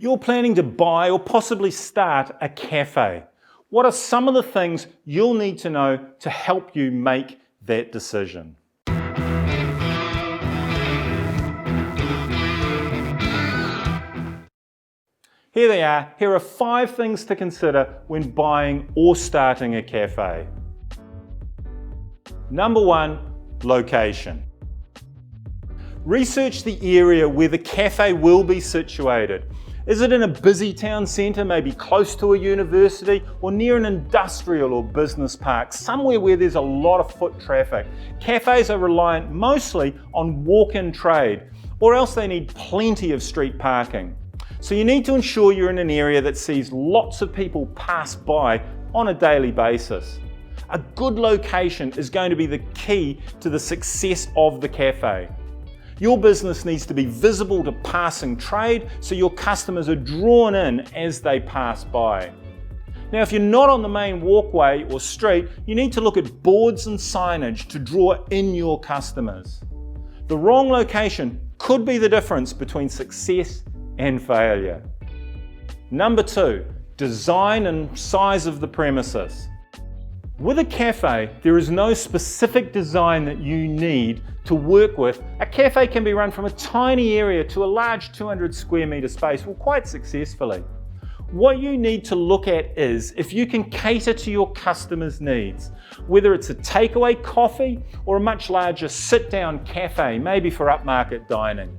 You're planning to buy or possibly start a cafe. What are some of the things you'll need to know to help you make that decision? Here they are. Here are 5 things to consider when buying or starting a cafe. Number 1, location. Research the area where the cafe will be situated. Is it in a busy town centre, maybe close to a university, or near an industrial or business park, somewhere where there's a lot of foot traffic? Cafes are reliant mostly on walk-in trade, or else they need plenty of street parking. So you need to ensure you're in an area that sees lots of people pass by on a daily basis. A good location is going to be the key to the success of the cafe. Your business needs to be visible to passing trade so your customers are drawn in as they pass by. Now, if you're not on the main walkway or street, you need to look at boards and signage to draw in your customers. The wrong location could be the difference between success and failure. Number 2, design and size of the premises. With a cafe, there is no specific design that you need to work with. A cafe can be run from a tiny area to a large 200 square metre space, quite successfully. What you need to look at is if you can cater to your customers' needs, whether it's a takeaway coffee or a much larger sit-down cafe, maybe for upmarket dining.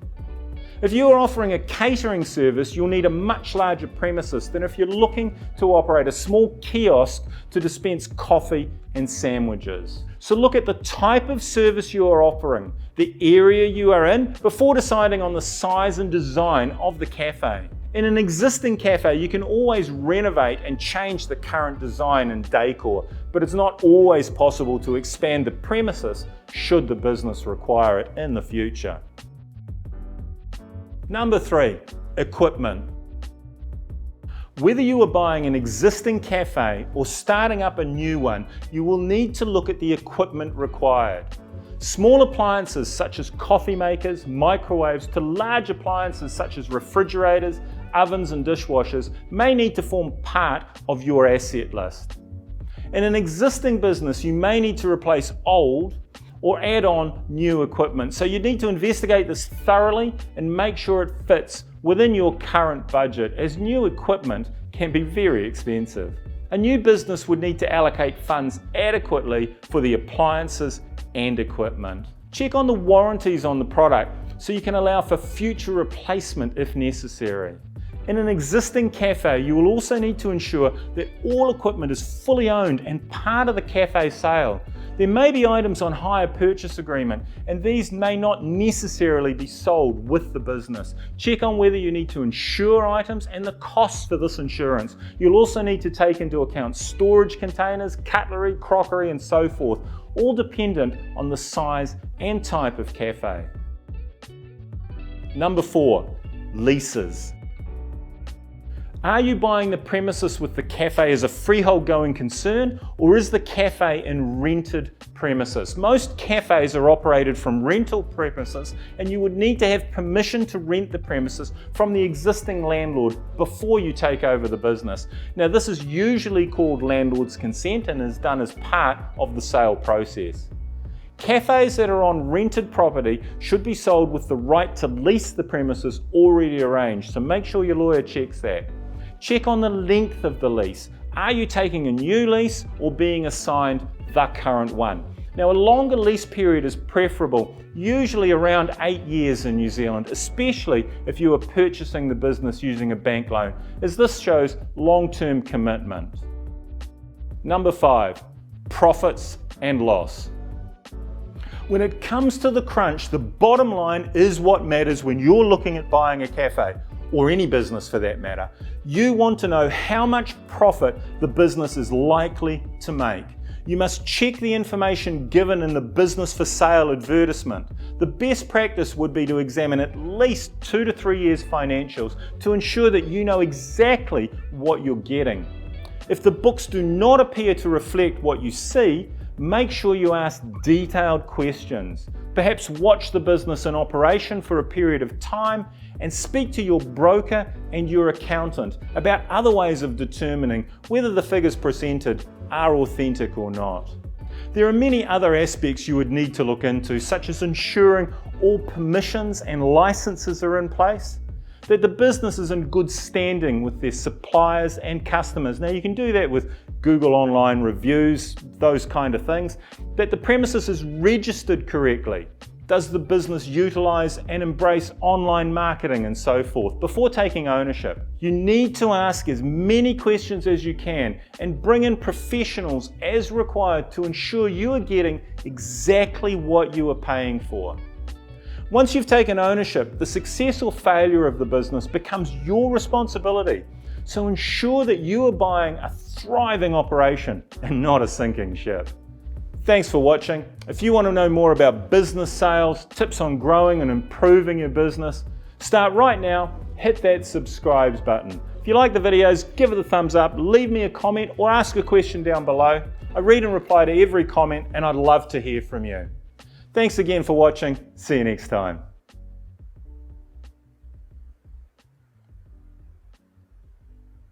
If you are offering a catering service, you'll need a much larger premises than if you're looking to operate a small kiosk to dispense coffee and sandwiches. So look at the type of service you are offering, the area you are in, before deciding on the size and design of the cafe. In an existing cafe, you can always renovate and change the current design and decor, but it's not always possible to expand the premises should the business require it in the future. Number 3, equipment. Whether you are buying an existing cafe or starting up a new one, you will need to look at the equipment required. Small appliances such as coffee makers, microwaves, to large appliances such as refrigerators, ovens and dishwashers may need to form part of your asset list. In an existing business, you may need to replace old or add on new equipment. So you need to investigate this thoroughly and make sure it fits within your current budget, as new equipment can be very expensive. A new business would need to allocate funds adequately for the appliances and equipment. Check on the warranties on the product so you can allow for future replacement if necessary. In an existing cafe, you will also need to ensure that all equipment is fully owned and part of the cafe sale. There may be items on hire purchase agreement, and these may not necessarily be sold with the business. Check on whether you need to insure items and the costs for this insurance. You'll also need to take into account storage containers, cutlery, crockery, and so forth, all dependent on the size and type of cafe. Number 4, leases. Are you buying the premises with the cafe as a freehold going concern, or is the cafe in rented premises? Most cafes are operated from rental premises, and you would need to have permission to rent the premises from the existing landlord before you take over the business. Now, this is usually called landlord's consent and is done as part of the sale process. Cafes that are on rented property should be sold with the right to lease the premises already arranged, so make sure your lawyer checks that. Check on the length of the lease. Are you taking a new lease or being assigned the current one? Now, a longer lease period is preferable, usually around 8 years in New Zealand, especially if you are purchasing the business using a bank loan, as this shows long-term commitment. Number 5, profits and loss. When it comes to the crunch, the bottom line is what matters when you're looking at buying a cafe, or any business for that matter. You want to know how much profit the business is likely to make. You must check the information given in the business for sale advertisement. The best practice would be to examine at least 2 to 3 years' financials to ensure that you know exactly what you're getting. If the books do not appear to reflect what you see, make sure you ask detailed questions. Perhaps watch the business in operation for a period of time and speak to your broker and your accountant about other ways of determining whether the figures presented are authentic or not. There are many other aspects you would need to look into, such as ensuring all permissions and licenses are in place, that the business is in good standing with their suppliers and customers. Now you can do that with Google online reviews, those kind of things, that the premises is registered correctly. Does the business utilize and embrace online marketing and so forth before taking ownership? You need to ask as many questions as you can and bring in professionals as required to ensure you are getting exactly what you are paying for. Once you've taken ownership, the success or failure of the business becomes your responsibility. So ensure that you are buying a thriving operation and not a sinking ship. Thanks for watching. If you want to know more about business sales, tips on growing and improving your business, start right now, hit that subscribe button. If you like the videos, give it a thumbs up, leave me a comment or ask a question down below. I read and reply to every comment and I'd love to hear from you. Thanks again for watching. See you next time.